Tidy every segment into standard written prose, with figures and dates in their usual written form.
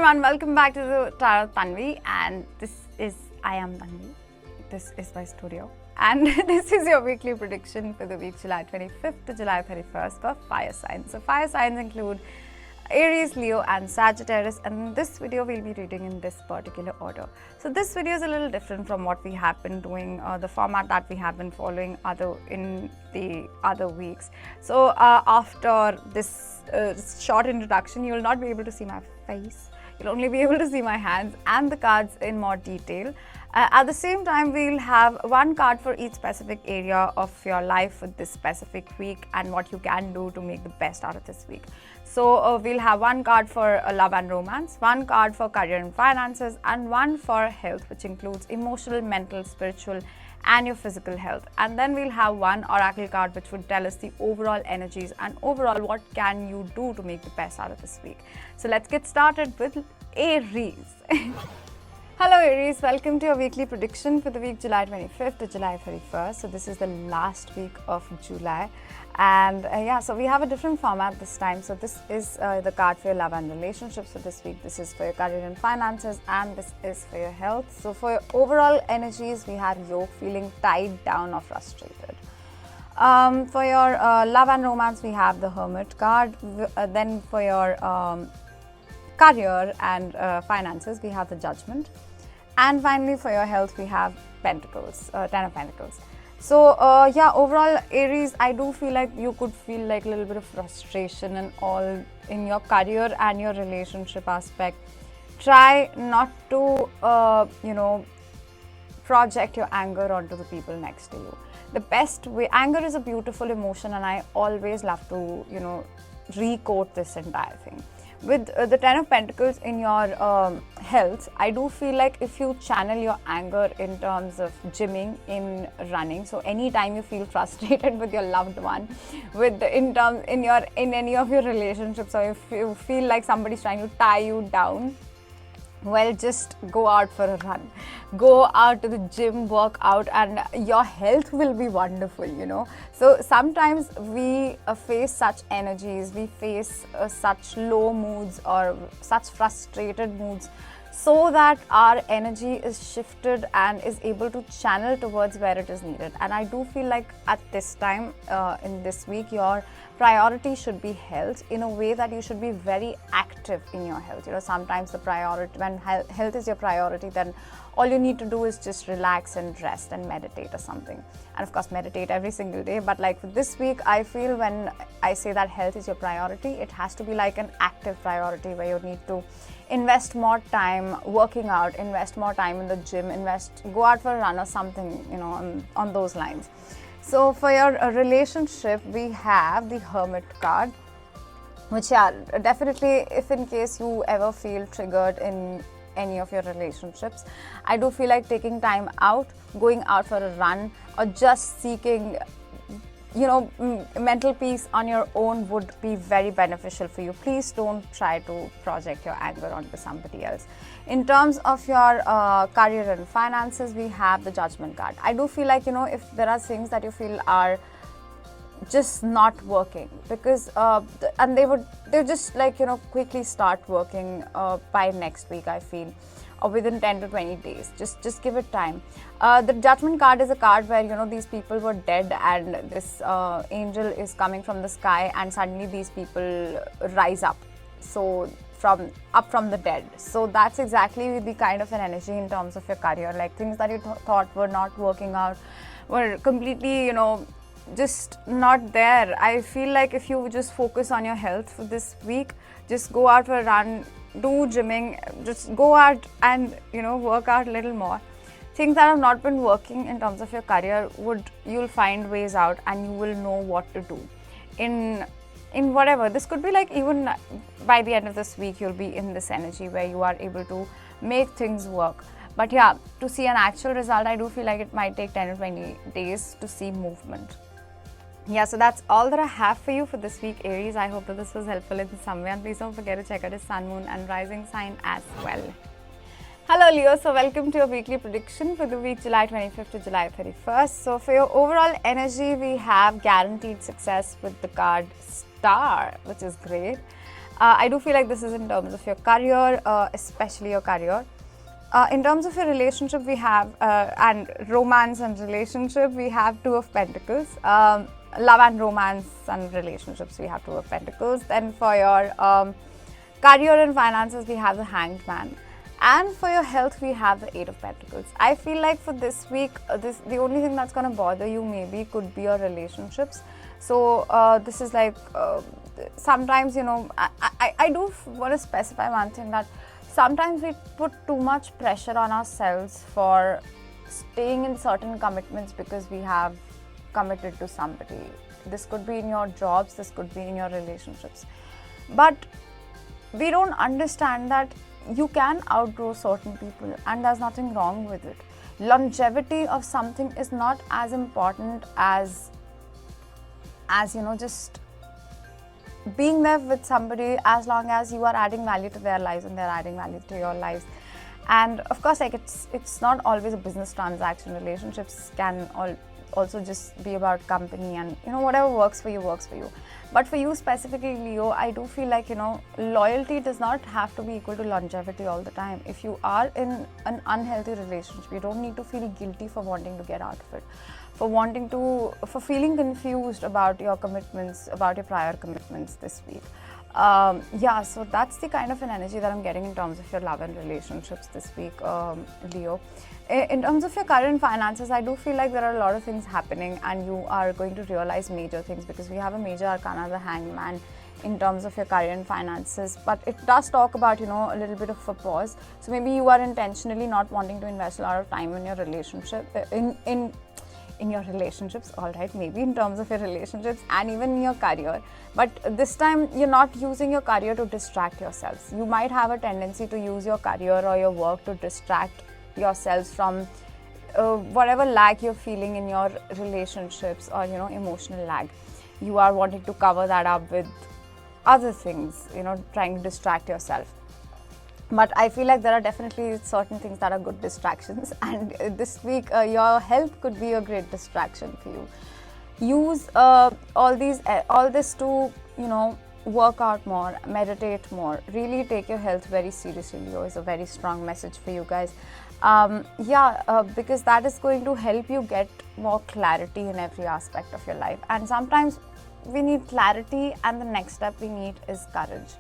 everyone, welcome back to the Tarot Tanvi, and I am Tanvi. This is my studio, and this is your weekly prediction for the week July 25th to July 31st for fire signs. So fire signs include Aries, Leo and Sagittarius, and in this video we'll be reading in this particular order. So this video is a little different from what we have been doing, the format that we have been following in the other weeks. So after this short introduction, you will not be able to see my face. You'll only be able to see my hands and the cards in more detail. At the same time, we'll have one card for each specific area of your life for this specific week and what you can do to make the best out of this week. So we'll have one card for love and romance, one card for career and finances, and one for health, which includes emotional, mental, spiritual, and your physical health. And then we'll have one oracle card which would tell us the overall energies and overall what can you do to make the best out of this week. So let's get started with Aries. Hello Aries, welcome to your weekly prediction for the week July 25th to July 31st. So this is the last week of July, and so we have a different format this time. So this is the card for your love and relationships for this week. This is for your career and finances, and this is for your health. So for your overall energies, we have you feeling tied down or frustrated. For your love and romance, we have the Hermit card. Then for your career and finances, we have the Judgment. And finally, for your health, we have Pentacles, 10 of Pentacles. So overall Aries, I do feel like you could feel like a little bit of frustration and all in your career and your relationship aspect. Try not to project your anger onto the people next to you. The best way, anger is a beautiful emotion, and I always love to re-quote this entire thing. With the 10 of Pentacles in your health, I do feel like if you channel your anger in terms of gymming, in running, so anytime you feel frustrated with your loved one, in any of your relationships, or if you feel like somebody's trying to tie you down, well, just go out for a run, go out to the gym, work out, and your health will be wonderful, So sometimes we face such energies, we face such low moods or such frustrated moods, so that our energy is shifted and is able to channel towards where it is needed. And I do feel like at this time in this week, your priority should be health, in a way that you should be very active in your health. Sometimes the priority, when health is your priority, then all you need to do is just relax and rest and meditate or something. And of course, meditate every single day. But like for this week, I feel when I say that health is your priority, it has to be like an active priority where you need to invest more time working out, invest more time in the gym, go out for a run or something, on those lines. So for your relationship, we have the Hermit card, which definitely, if in case you ever feel triggered in any of your relationships, I do feel like taking time out, going out for a run, or just seeking mental peace on your own would be very beneficial for you. Please don't try to project your anger onto somebody else. In terms of your career and finances, we have the Judgment card. I do feel like, if there are things that you feel are just not working, because and they just like quickly start working by next week, I feel, or within 10 to 20 days. Just give it time. The Judgment card is a card where these people were dead, and this angel is coming from the sky, and suddenly these people rise up, so from the dead. So that's exactly the kind of an energy in terms of your career, like things that you thought were not working out were completely just not there. I feel like if you just focus on your health for this week, just go out for a run, do gymming, just go out and work out a little more. Things that have not been working in terms of your career, you'll find ways out, and you will know what to do in whatever. This could be like even by the end of this week, you'll be in this energy where you are able to make things work. But yeah, to see an actual result, I do feel like it might take 10 to 20 days to see movement. Yeah, so that's all that I have for you for this week, Aries. I hope that this was helpful in some way, and please don't forget to check out his sun, moon and rising sign as well. Hello Leo, so welcome to your weekly prediction for the week July 25th to July 31st. So for your overall energy, we have guaranteed success with the card Star, which is great. I do feel like this is in terms of your career, especially your career. In terms of your relationship, we have, and romance and relationship, we have Two of Pentacles. Love and romance and relationships, we have Two of Pentacles. Then for your career and finances, we have the Hanged Man. And for your health, we have the Eight of Pentacles. I feel like for this week, the only thing that's going to bother you maybe could be your relationships. So this is like, sometimes, you know, I do want to specify one thing, that sometimes we put too much pressure on ourselves for staying in certain commitments because we have committed to somebody. This could be in your jobs, this could be in your relationships. But we don't understand that you can outgrow certain people and there's nothing wrong with it. Longevity of something is not as important as you know, just being there with somebody as long as you are adding value to their lives and they're adding value to your lives. And of course, like it's not always a business transaction. Relationships can also just be about company, and you know, whatever works for you works for you. But for you specifically, Leo, I do feel like, you know, loyalty does not have to be equal to longevity all the time. If you are in an unhealthy relationship, you don't need to feel guilty for wanting to get out of it, for feeling confused about your commitments, about your prior commitments this week. Yeah, so that's the kind of an energy that I'm getting in terms of your love and relationships this week, Leo. In terms of your current finances, I do feel like there are a lot of things happening and you are going to realize major things, because we have a major arcana, the Hanged Man, in terms of your current finances. But it does talk about, you know, a little bit of a pause. So maybe you are intentionally not wanting to invest a lot of time in your relationship, in your relationships, all right, maybe in terms of your relationships and even in your career. But this time you're not using your career to distract yourselves. You might have a tendency to use your career or your work to distract yourselves from whatever lag you're feeling in your relationships, or, you know, emotional lag. You are wanting to cover that up with other things, you know, trying to distract yourself. But I feel like there are definitely certain things that are good distractions, and this week your health could be a great distraction for you. Use all this to, you know, work out more, meditate more, really take your health very seriously, Leo, is a very strong message for you guys. Because that is going to help you get more clarity in every aspect of your life. And sometimes we need clarity, and the next step we need is courage.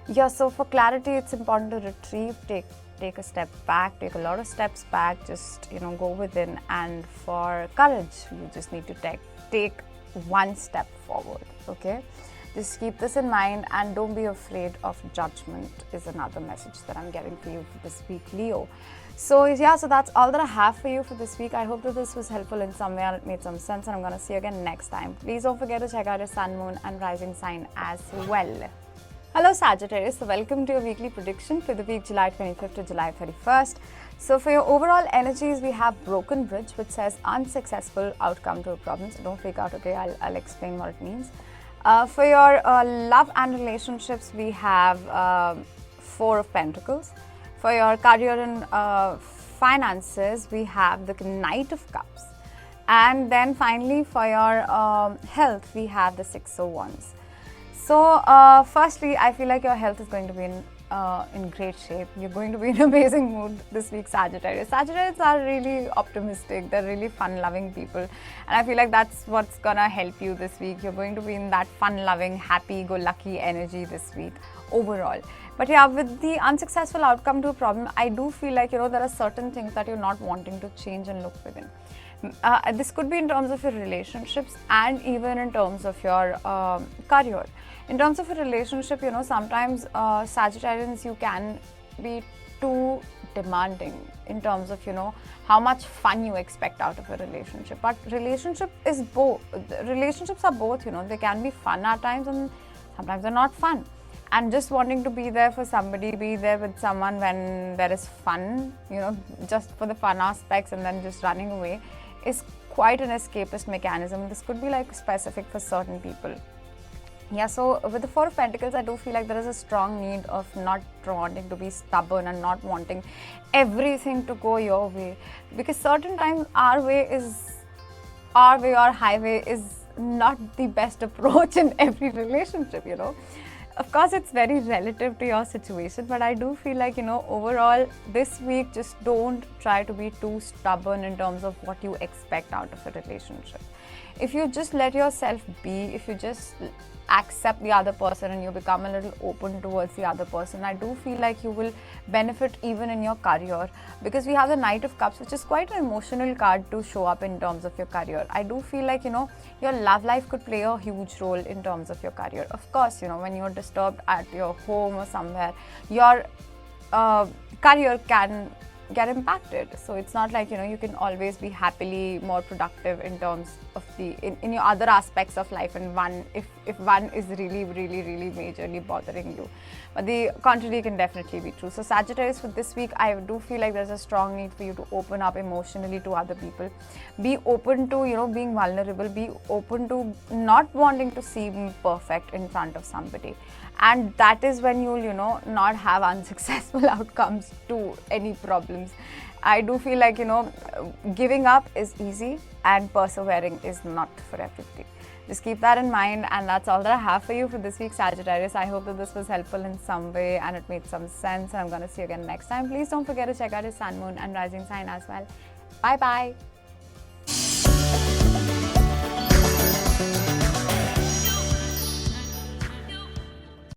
Yeah, so for clarity, it's important to retrieve, take a step back, take a lot of steps back, just, you know, go within. And for courage, you just need to take one step forward, okay? Just keep this in mind, and don't be afraid of judgment is another message that I'm getting for you for this week, Leo. So yeah, so that's all that I have for you for this week. I hope that this was helpful in some way and it made some sense, and I'm going to see you again next time. Please don't forget to check out your sun, moon and rising sign as well. Hello Sagittarius, so welcome to your weekly prediction for the week July 25th to July 31st. So for your overall energies, we have Broken Bridge, which says unsuccessful outcome to a problem. So don't freak out, okay? I'll explain what it means. For your love and relationships, we have Four of Pentacles. For your career and finances, we have the Knight of Cups. And then finally, for your health, we have the Six of Wands. So firstly, I feel like your health is going to be in great shape. You're going to be in amazing mood this week, Sagittarius. Sagittarius are really optimistic. They're really fun-loving people. And I feel like that's what's going to help you this week. You're going to be in that fun-loving, happy-go-lucky energy this week overall. But yeah, with the unsuccessful outcome to a problem, I do feel like, you know, there are certain things that you're not wanting to change and look within. This could be in terms of your relationships and even in terms of your career. In terms of a relationship, you know, sometimes Sagittarians, you can be too demanding in terms of, you know, how much fun you expect out of a relationship. But relationships are both, you know, they can be fun at times and sometimes they're not fun. And just wanting to be there for somebody, be there with someone when there is fun, you know, just for the fun aspects, and then just running away is quite an escapist mechanism. This could be like specific for certain people. Yeah, so with the Four of Pentacles, I do feel like there is a strong need of not wanting to be stubborn and not wanting everything to go your way. Because certain times our way or highway is not the best approach in every relationship, you know. Of course, it's very relative to your situation, but I do feel like, overall, this week, just don't try to be too stubborn in terms of what you expect out of a relationship. If you just let yourself be, if you just accept the other person and you become a little open towards the other person, I do feel like you will benefit even in your career, because we have the Knight of Cups, which is quite an emotional card to show up in terms of your career. I do feel like, your love life could play a huge role in terms of your career. Of course, when you're disturbed at your home or somewhere, your career can get impacted. So it's not like, you can always be happily more productive in terms of in your other aspects of life, and if one is really majorly bothering you. But the contrary can definitely be true. So Sagittarius, for this week, I do feel like there's a strong need for you to open up emotionally to other people. Be open to, being vulnerable. Be open to not wanting to seem perfect in front of somebody. And that is when you'll, not have unsuccessful outcomes to any problems. I do feel like, giving up is easy and persevering is not for everybody. Just keep that in mind, and that's all that I have for you for this week, Sagittarius. I hope that this was helpful in some way and it made some sense, and I'm going to see you again next time. Please don't forget to check out your sun, moon and rising sign as well. Bye-bye.